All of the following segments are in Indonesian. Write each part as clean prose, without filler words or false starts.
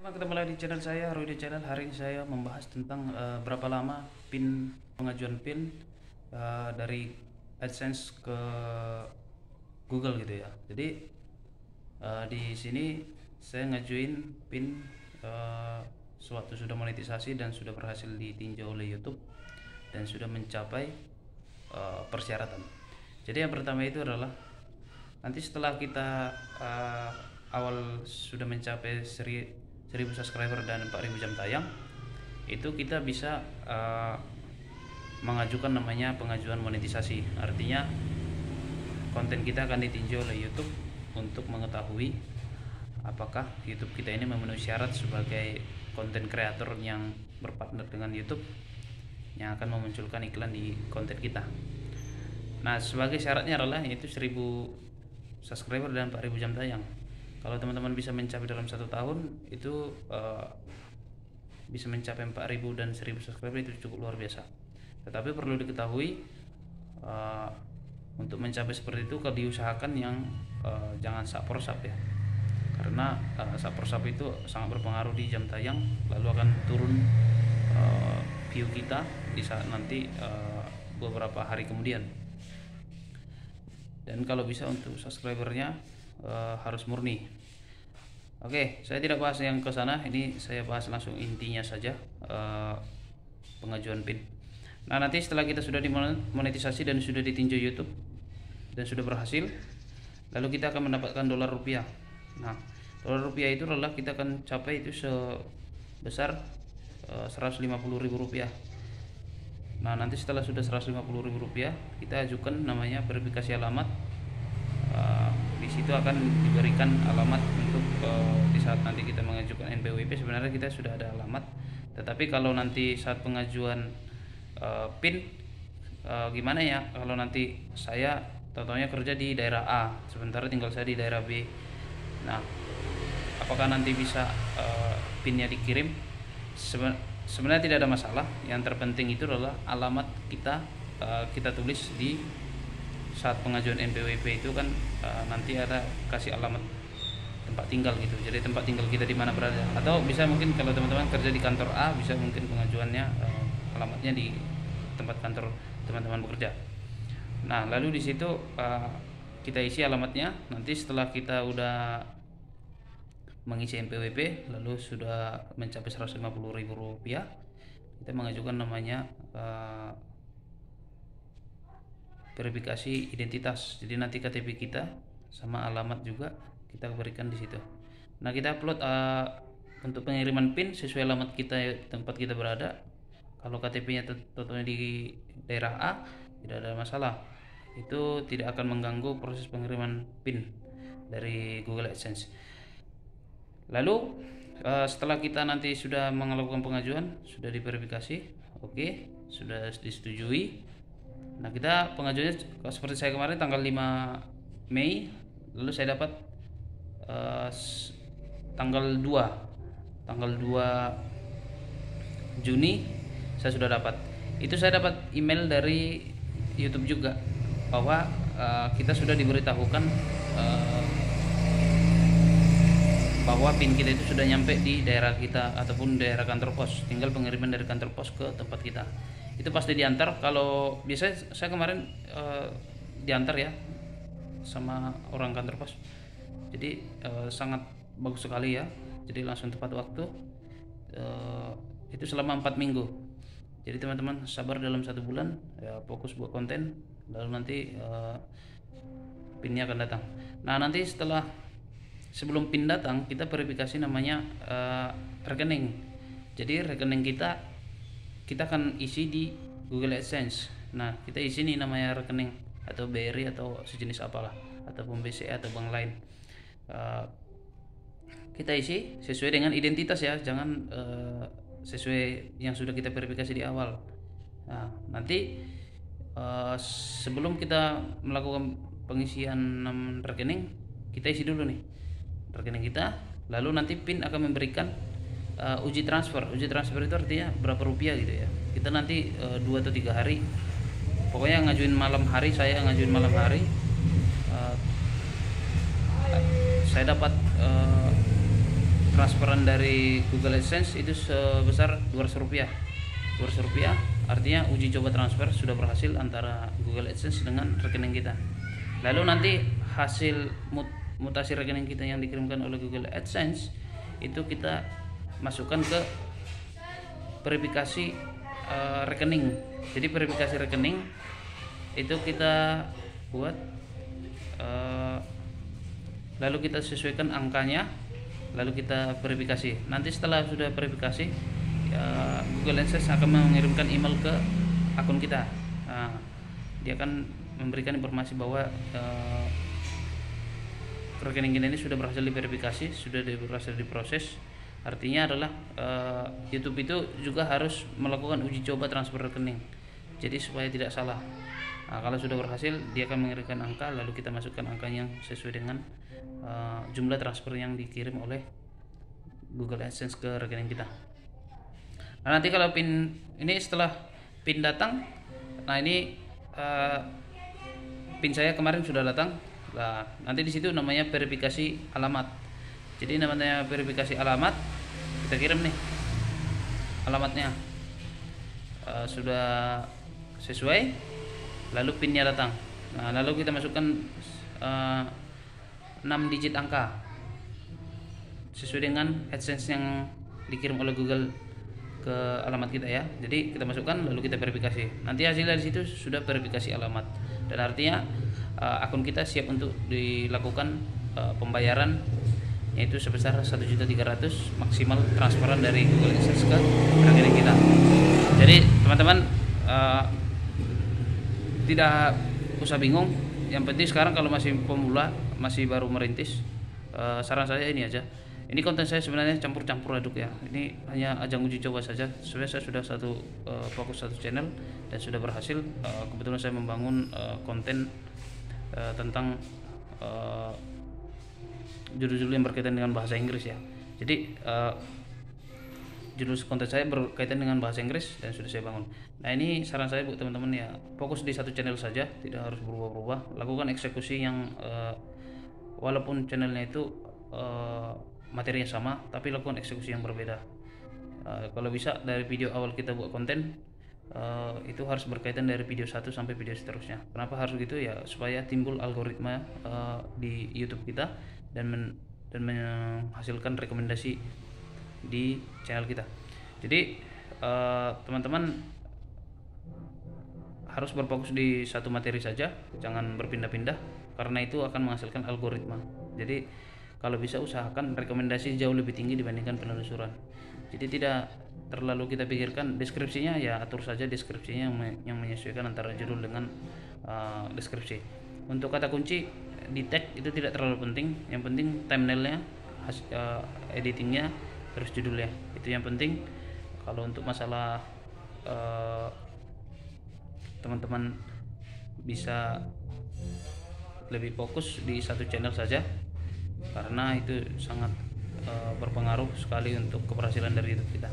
Ketemu lagi di channel saya, Rudy Channel. Hari ini saya membahas tentang berapa lama PIN pengajuan PIN dari AdSense ke Google gitu ya. Jadi di sini saya ngajuin PIN sewaktu sudah monetisasi dan sudah berhasil ditinjau oleh YouTube dan sudah mencapai persyaratan. Jadi yang pertama itu adalah nanti setelah kita awal sudah mencapai 1000 subscriber dan 4000 jam tayang, itu kita bisa mengajukan namanya pengajuan monetisasi. Artinya konten kita akan ditinjau oleh YouTube untuk mengetahui apakah YouTube kita ini memenuhi syarat sebagai konten kreator yang berpartner dengan YouTube yang akan memunculkan iklan di konten kita. Nah, sebagai syaratnya adalah yaitu 1000 subscriber dan 4000 jam tayang. Kalau teman-teman bisa mencapai dalam 1 tahun itu bisa mencapai 4000 dan 1000 subscriber itu cukup luar biasa. Tetapi perlu diketahui untuk mencapai seperti itu kalau diusahakan yang jangan saprosap ya, karena saprosap itu sangat berpengaruh di jam tayang, lalu akan turun view kita di saat nanti beberapa hari kemudian. Dan kalau bisa untuk subscribernya harus murni. Oke, saya tidak bahas yang ke sana, ini saya bahas langsung intinya saja pengajuan PIN. Nah, nanti setelah kita sudah dimonetisasi dan sudah ditinjau YouTube dan sudah berhasil, lalu kita akan mendapatkan dolar rupiah. Nah, dolar rupiah itu adalah kita akan capai itu sebesar 150.000 rupiah. Nah, nanti setelah sudah 150.000 rupiah, kita ajukan namanya verifikasi alamat. Di situ akan diberikan alamat untuk di saat nanti kita mengajukan NPWP sebenarnya kita sudah ada alamat, tetapi kalau nanti saat pengajuan PIN gimana ya kalau nanti saya contohnya kerja di daerah A sementara tinggal saya di daerah B. Nah, apakah nanti bisa PIN-nya dikirim? Sebenarnya tidak ada masalah. Yang terpenting itu adalah alamat kita tulis di saat pengajuan NPWP itu kan nanti ada kasih alamat tempat tinggal gitu. Jadi tempat tinggal kita di mana berada. Atau bisa mungkin kalau teman-teman kerja di kantor A bisa mungkin pengajuannya alamatnya di tempat kantor teman-teman bekerja. Nah, lalu di situ kita isi alamatnya. Nanti setelah kita udah mengisi NPWP lalu sudah mencapai 150.000 rupiah, kita mengajukan namanya verifikasi identitas. Jadi nanti KTP kita sama alamat juga kita berikan di situ. Nah, kita upload untuk pengiriman PIN sesuai alamat kita tempat kita berada. Kalau KTP-nya tentunya di daerah A tidak ada masalah. Itu tidak akan mengganggu proses pengiriman PIN dari Google AdSense. Lalu setelah kita nanti sudah melakukan pengajuan, sudah diverifikasi, oke, sudah disetujui. Nah, kita pengajuannya seperti saya kemarin tanggal 5 Mei, lalu saya dapat tanggal 2 Juni saya sudah dapat. Itu saya dapat email dari YouTube juga bahwa kita sudah diberitahukan bahwa PIN kita itu sudah nyampe di daerah kita ataupun daerah kantor pos, tinggal pengiriman dari kantor pos ke tempat kita. Itu pasti diantar. Kalau biasanya saya kemarin diantar ya sama orang kantor pos, jadi sangat bagus sekali ya, jadi langsung tepat waktu. Itu selama 4 minggu. Jadi teman-teman sabar, dalam 1 bulan ya fokus buat konten, lalu nanti PIN-nya akan datang. Nah, nanti sebelum PIN datang kita verifikasi namanya rekening. Jadi rekening kita akan isi di Google AdSense. Nah, kita isi nih namanya rekening atau BRI atau sejenis apalah, ataupun BCA atau bank lain. Kita isi sesuai dengan identitas ya, jangan sesuai yang sudah kita verifikasi di awal. Nah, nanti sebelum kita melakukan pengisian rekening, kita isi dulu nih rekening kita, lalu nanti PIN akan memberikan uji transfer. Uji transfer itu artinya berapa rupiah gitu ya. Kita nanti 2 atau 3 hari, pokoknya ngajuin malam hari, saya ngajuin malam hari, saya dapat transferan dari Google AdSense itu sebesar Rp200. Rp200 artinya uji coba transfer sudah berhasil antara Google AdSense dengan rekening kita. Lalu nanti hasil mutasi rekening kita yang dikirimkan oleh Google AdSense itu kita masukkan ke verifikasi rekening. Jadi verifikasi rekening itu kita buat, lalu kita sesuaikan angkanya, lalu kita verifikasi. Nanti setelah sudah verifikasi, Google AdSense akan mengirimkan email ke akun kita. Dia akan memberikan informasi bahwa rekening kita ini sudah berhasil diverifikasi, sudah berhasil diproses. Artinya adalah YouTube itu juga harus melakukan uji coba transfer rekening, jadi supaya tidak salah. Kalau sudah berhasil, dia akan mengirimkan angka, lalu kita masukkan angka yang sesuai dengan jumlah transfer yang dikirim oleh Google AdSense ke rekening kita. Nah, nanti kalau PIN ini, setelah PIN datang, nah ini PIN saya kemarin sudah datang. Nah, nanti di situ namanya verifikasi alamat. Jadi namanya verifikasi alamat, kita kirim nih alamatnya, sudah sesuai, lalu PIN-nya datang. Nah, lalu kita masukkan 6 digit angka sesuai dengan AdSense yang dikirim oleh Google ke alamat kita ya. Jadi kita masukkan, lalu kita verifikasi. Nanti hasilnya di situ sudah verifikasi alamat, dan artinya akun kita siap untuk dilakukan pembayaran, yaitu sebesar 1.300.000 maksimal transferan dari Google AdSense ke rekening kita. Jadi teman-teman tidak usah bingung. Yang penting sekarang kalau masih pemula, masih baru merintis, saran saya ini aja. Ini konten saya sebenarnya campur-campur aduk ya. Ini hanya ajang uji coba saja. Sebenarnya saya sudah fokus satu channel dan sudah berhasil. Kebetulan saya membangun konten tentang judul-judul yang berkaitan dengan bahasa Inggris ya. Jadi judul konten saya berkaitan dengan bahasa Inggris dan sudah saya bangun. Nah, ini saran saya buat teman-teman ya, fokus di satu channel saja, tidak harus berubah-ubah. Lakukan eksekusi yang walaupun channelnya itu materinya sama, tapi lakukan eksekusi yang berbeda. Kalau bisa dari video awal kita buat konten, itu harus berkaitan dari video 1 sampai video seterusnya. Kenapa harus gitu ya? Supaya timbul algoritma di YouTube kita dan menghasilkan rekomendasi di channel kita. Jadi teman-teman harus berfokus di satu materi saja, jangan berpindah-pindah, karena itu akan menghasilkan algoritma. Jadi kalau bisa usahakan rekomendasi jauh lebih tinggi dibandingkan penelusuran. Jadi tidak terlalu kita pikirkan deskripsinya, ya atur saja deskripsinya yang menyesuaikan antara judul dengan deskripsi. Untuk kata kunci di tag itu tidak terlalu penting, yang penting thumbnailnya, editingnya, terus judulnya, itu yang penting. Kalau untuk masalah teman-teman bisa lebih fokus di satu channel saja, karena itu sangat berpengaruh sekali untuk keberhasilan dari YouTube kita.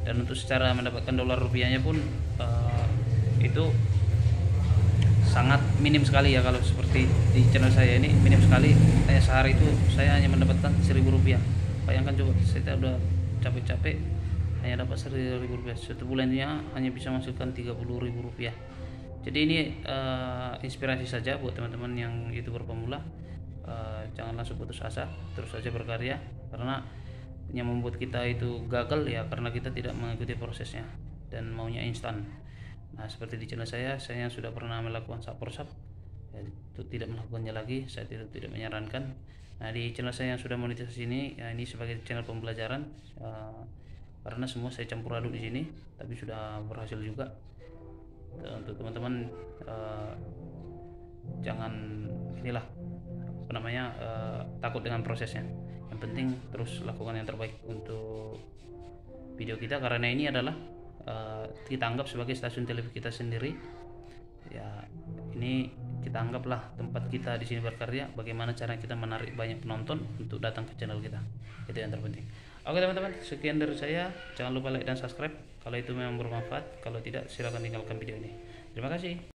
Dan untuk secara mendapatkan dolar rupiahnya pun itu sangat minim sekali ya. Kalau seperti di channel saya ini minim sekali, hanya sehari itu saya hanya mendapatkan Rp1.000. Bayangkan coba, saya udah capek-capek hanya dapat Rp1.000, satu bulannya hanya bisa menghasilkan Rp30.000. Jadi ini inspirasi saja buat teman-teman yang YouTuber pemula. Jangan langsung putus asa, terus saja berkarya, karena yang membuat kita itu gagal ya karena kita tidak mengikuti prosesnya dan maunya instan. Nah, seperti di channel saya yang sudah pernah melakukan sap-sap ya, itu tidak melakukannya lagi, saya tidak menyarankan. Nah, di channel saya yang sudah monetisasi ini ya, ini sebagai channel pembelajaran, karena semua saya campur aduk di sini, tapi sudah berhasil juga. Untuk teman-teman jangan takut dengan prosesnya. Yang penting terus lakukan yang terbaik untuk video kita, karena ini adalah kita anggap sebagai stasiun televisi kita sendiri ya. Ini kita anggaplah tempat kita di sini berkarya, bagaimana cara kita menarik banyak penonton untuk datang ke channel kita, itu yang terpenting. Oke teman-teman, sekian dari saya. Jangan lupa like dan subscribe kalau itu memang bermanfaat. Kalau tidak, silahkan tinggalkan video ini. Terima kasih.